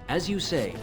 As you say.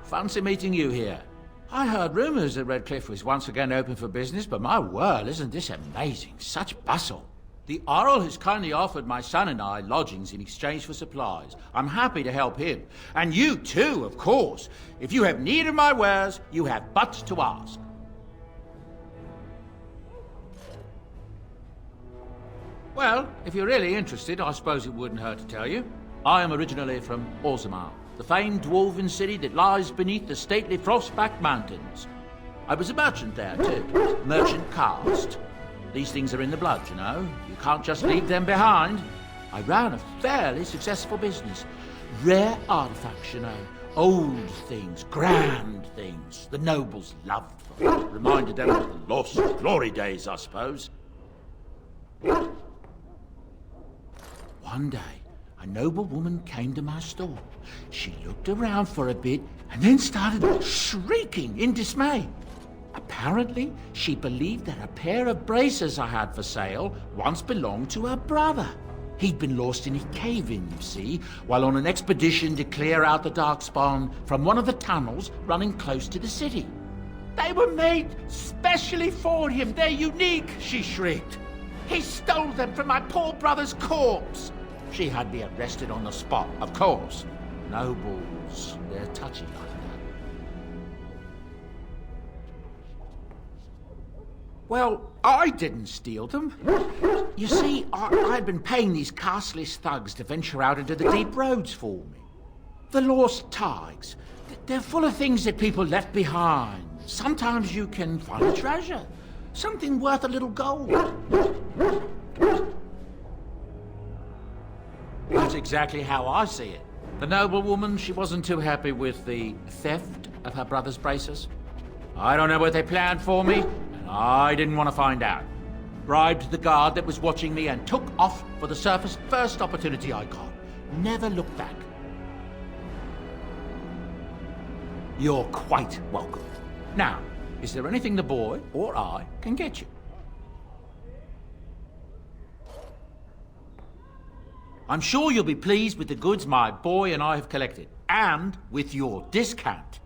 Fancy meeting you here. I heard rumours that Redcliffe was once again open for business, but my word, isn't this amazing? Such bustle. The Earl has kindly offered my son and I lodgings in exchange for supplies. I'm happy to help him. And you too, of course. If you have need of my wares, you have but to ask. Well, if you're really interested, I suppose it wouldn't hurt to tell you. I am originally from Orzammar, the famed dwarven city that lies beneath the stately Frostback Mountains. I was a merchant there, too. Merchant caste. These things are in the blood, you know. You can't just leave them behind. I ran a fairly successful business. Rare artifacts, you know. Old things, grand things. The nobles loved them. Reminded them of the lost glory days, I suppose. One day, a noble woman came to my store. She looked around for a bit and then started shrieking in dismay. Apparently, she believed that a pair of braces I had for sale once belonged to her brother. He'd been lost in a cave-in, you see, while on an expedition to clear out the darkspawn from one of the tunnels running close to the city. They were made specially for him. They're unique, she shrieked. He stole them from my poor brother's corpse. She had me arrested on the spot, of course. Nobles, they're touchy like that. Well, I didn't steal them. You see, I'd been paying these castless thugs to venture out into the deep roads for me. The lost tigers, they're full of things that people left behind. Sometimes you can find a treasure, something worth a little gold. That's exactly how I see it. The noblewoman, she wasn't too happy with the theft of her brother's braces. I don't know what they planned for me, and I didn't want to find out. Bribed the guard that was watching me and took off for the surface first opportunity I got. Never looked back. You're quite welcome. Now, is there anything the boy or I can get you? I'm sure you'll be pleased with the goods my boy and I have collected, and with your discount.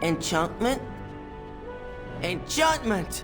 Enchantment? Enchantment!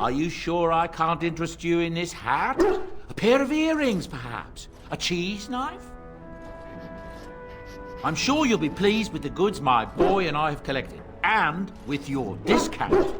Are you sure I can't interest you in this hat? A pair of earrings, perhaps? A cheese knife? I'm sure you'll be pleased with the goods my boy and I have collected, and with your discount.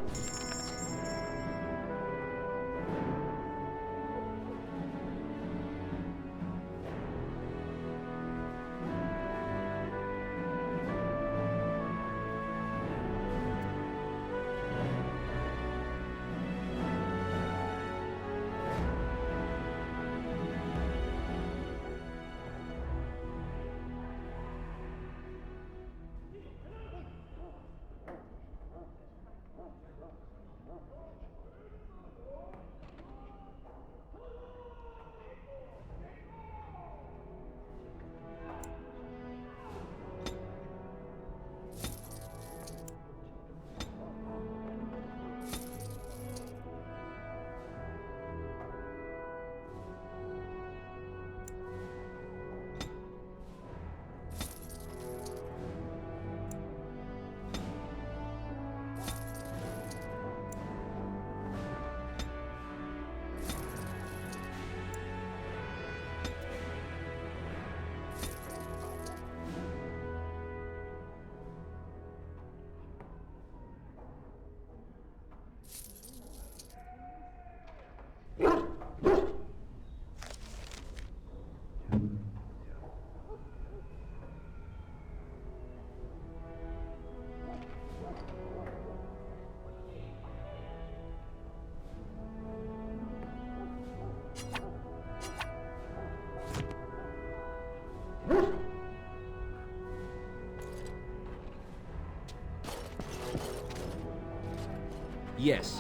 Yes.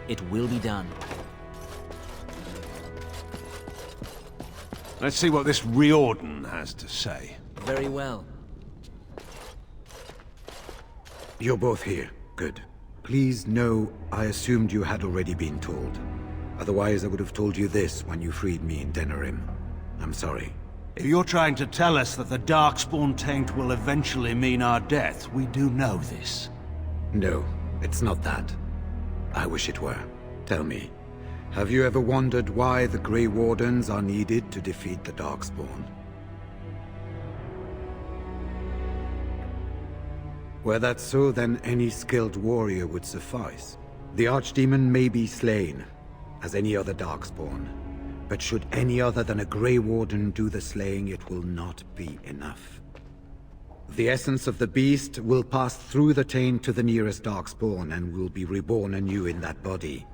It will be done. Let's see what this Riordan has to say. Very well. You're both here. Good. Please know I assumed you had already been told. Otherwise I would have told you this when you freed me in Denerim. I'm sorry. If you're trying to tell us that the darkspawn taint will eventually mean our death, we do know this. No, it's not that. I wish it were. Tell me, have you ever wondered why the Grey Wardens are needed to defeat the darkspawn? Were that so, then any skilled warrior would suffice. The Archdemon may be slain, as any other darkspawn. But should any other than a Grey Warden do the slaying, it will not be enough. The essence of the beast will pass through the taint to the nearest darkspawn and will be reborn anew in that body.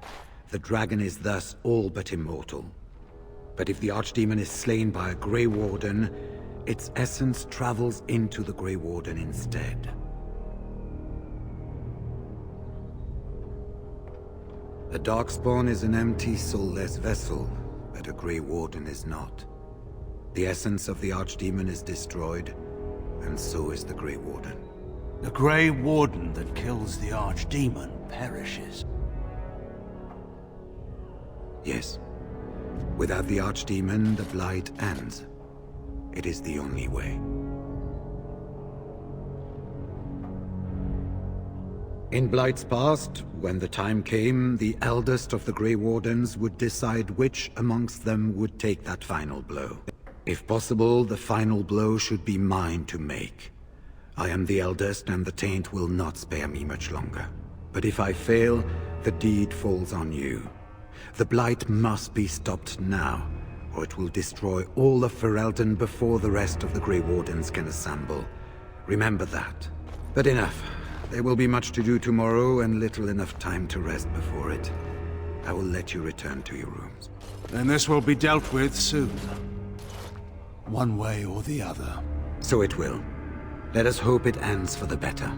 The dragon is thus all but immortal. But if the Archdemon is slain by a Grey Warden, its essence travels into the Grey Warden instead. A darkspawn is an empty, soulless vessel, but a Grey Warden is not. The essence of the Archdemon is destroyed, and so is the Grey Warden. The Grey Warden that kills the Archdemon perishes. Yes. Without the Archdemon, the Blight ends. It is the only way. In Blight's past, when the time came, the eldest of the Grey Wardens would decide which amongst them would take that final blow. If possible, the final blow should be mine to make. I am the eldest, and the Taint will not spare me much longer. But if I fail, the deed falls on you. The Blight must be stopped now, or it will destroy all of Ferelden before the rest of the Grey Wardens can assemble. Remember that. But enough. There will be much to do tomorrow, and little enough time to rest before it. I will let you return to your rooms. Then this will be dealt with soon. One way or the other. So it will. Let us hope it ends for the better.